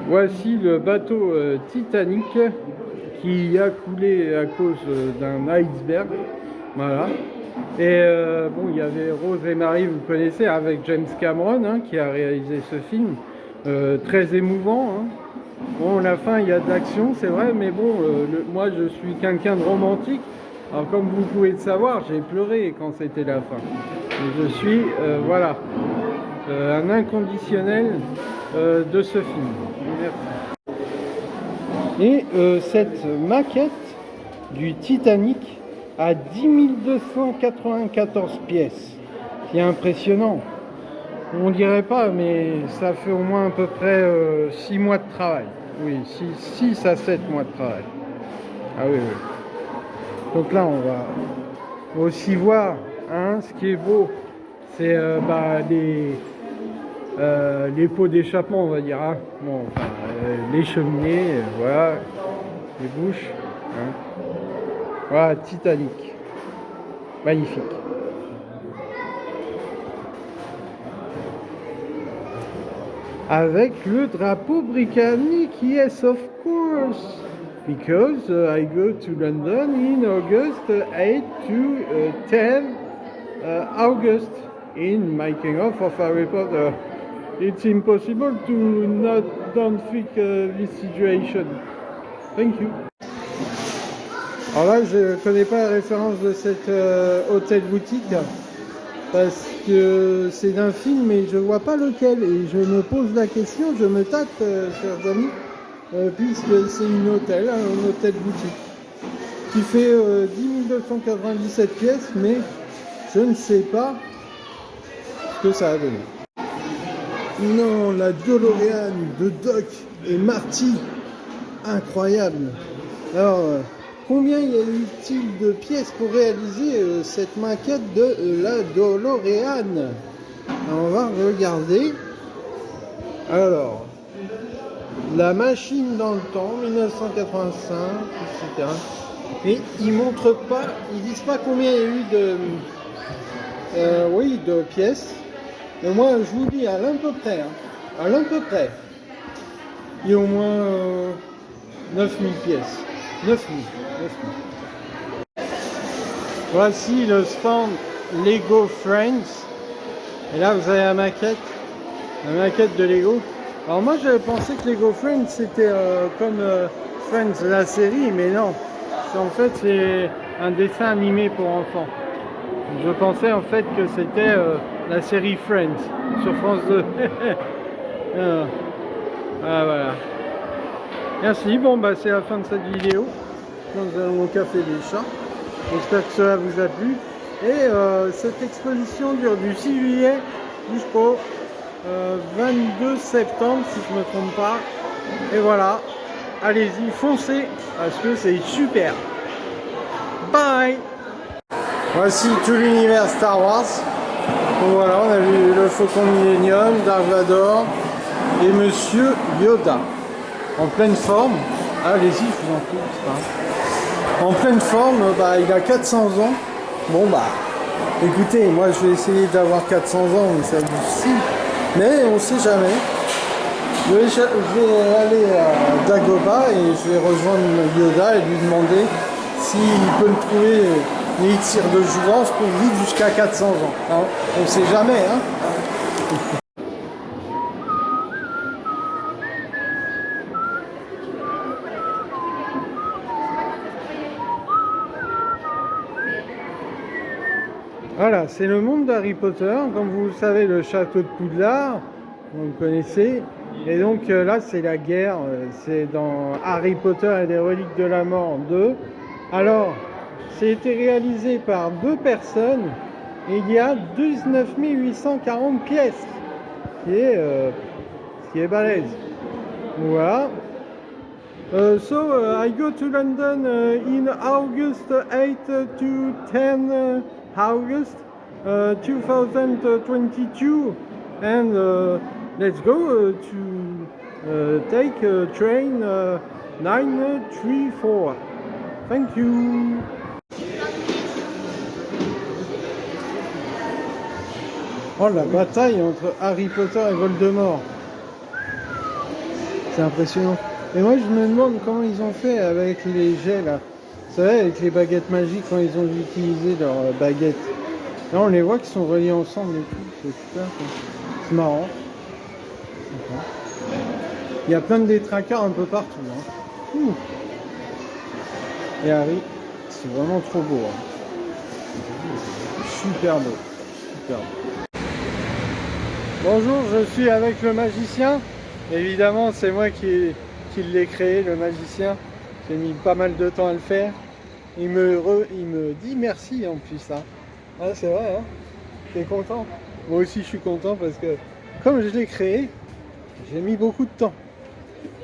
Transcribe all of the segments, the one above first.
Voici le bateau Titanic qui a coulé à cause d'un iceberg. Voilà. Et bon, il y avait Rose et Marie, vous connaissez, avec James Cameron hein, qui a réalisé ce film. Très émouvant. Hein. Bon, la fin, il y a de l'action, c'est vrai, mais bon, moi je suis quelqu'un de romantique. Alors, comme vous pouvez le savoir, j'ai pleuré quand c'était la fin. Et je suis, voilà, un inconditionnel de ce film. Merci. Et cette maquette du Titanic a 10 294 pièces. C'est impressionnant. On dirait pas, mais ça fait au moins à peu près 6 mois de travail. Oui, 6 à 7 mois de travail. Ah oui, oui. Donc là, on va aussi voir, hein, ce qui est beau, c'est les pots d'échappement, on va dire. Hein. Bon, enfin, les cheminées, voilà, les bouches. Hein. Voilà, Titanic. Magnifique. Avec le drapeau britannique, yes of course, because I go to London in August 8 to 10 August in making of Harry Potter. It's impossible to not don't think this situation. Thank you. Alors là, je ne connais pas la référence de cet hôtel boutique. Parce que c'est d'un film mais je vois pas lequel et je me pose la question, je me tâte, chers amis, puisque c'est un hôtel boutique qui fait 10 297 pièces, mais je ne sais pas ce que ça a donné. Non, la DeLorean de Doc et Marty, incroyable. Alors, combien y a-t-il de pièces pour réaliser cette maquette de la DeLorean? On va regarder. Alors, la machine dans le temps, 1985, etc. Et ils montrent pas, ils disent pas combien il y a eu de pièces. Mais moi, je vous dis à l'un peu près, hein, à l'un peu près, il y a au moins 9000 pièces. 9000. Voici le stand Lego Friends. Et là, vous avez la maquette de Lego. Alors moi, j'avais pensé que Lego Friends, c'était comme Friends, la série, mais non. En fait, c'est un dessin animé pour enfants. Je pensais en fait que c'était la série Friends sur France 2. Ah, voilà. Merci, bon bah c'est la fin de cette vidéo. Nous allons au Café des Chats. J'espère que cela vous a plu. Et cette exposition dure du 6 juillet jusqu'au 22 septembre, si je ne me trompe pas. Et voilà, allez-y, foncez, parce que c'est super. Bye. Voici tout l'univers Star Wars. Donc voilà, on a vu le Faucon Millenium, Dark Vador et Monsieur Yoda. En pleine forme. Allez-y, je vous en prie, c'est pas grave. En pleine forme, il a 400 ans. Bon écoutez, moi je vais essayer d'avoir 400 ans, mais c'est difficile. Mais on sait jamais. Je vais aller à Dagobah et je vais rejoindre Yoda et lui demander s'il peut me trouver l'élixir de jouvence pour vivre jusqu'à 400 ans. Hein, on sait jamais, hein. Voilà, c'est le monde d'Harry Potter. Comme vous le savez, le château de Poudlard, vous le connaissez. Et donc là, c'est la guerre. C'est dans Harry Potter et les reliques de la mort 2. Alors, c'est été réalisé par 2 personnes. Et il y a 19 840 pièces. Ce qui est balèze. Voilà. I go to London in August 8 to 10 August 2022 and let's go to take train 934. Thank you. Oh, la bataille entre Harry Potter et Voldemort. C'est impressionnant. Et moi, je me demande comment ils ont fait avec les jets, là. Vous savez, avec les baguettes magiques, quand ils ont utilisé leurs baguettes. Là, on les voit qui sont reliés ensemble et tout. C'est super, quoi. C'est marrant. Il y a plein de détraqueurs un peu partout. Hein. Ouh. Et Harry, c'est vraiment trop beau. Hein. Super beau. Super beau. Bonjour, je suis avec le magicien. Évidemment, c'est moi qui l'ai créé, le magicien. J'ai mis pas mal de temps à le faire. Il me dit merci en plus. Hein. Ah, c'est vrai, hein. T'es content? Moi aussi, je suis content parce que comme je l'ai créé, j'ai mis beaucoup de temps.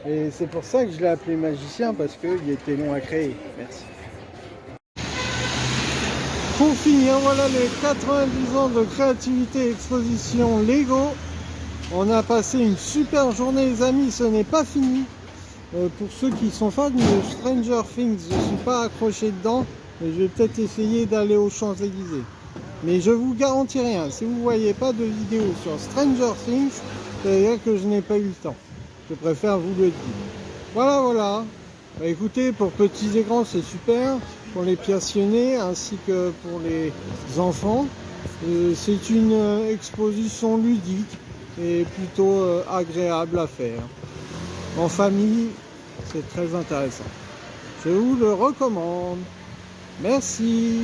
Et c'est pour ça que je l'ai appelé magicien, parce qu'il était long à créer. Merci. Pour finir, voilà les 90 ans de créativité et exposition Lego. On a passé une super journée les amis, ce n'est pas fini. Pour ceux qui sont fans de Stranger Things, je ne suis pas accroché dedans, mais je vais peut-être essayer d'aller aux Champs-Élysées. Mais je vous garantis rien, si vous ne voyez pas de vidéo sur Stranger Things, ça veut dire que je n'ai pas eu le temps. Je préfère vous le dire. Voilà, voilà. Bah, écoutez, pour petits et grands, c'est super. Pour les passionnés ainsi que pour les enfants. C'est une exposition ludique et plutôt agréable à faire. En famille, c'est très intéressant. Je vous le recommande. Merci.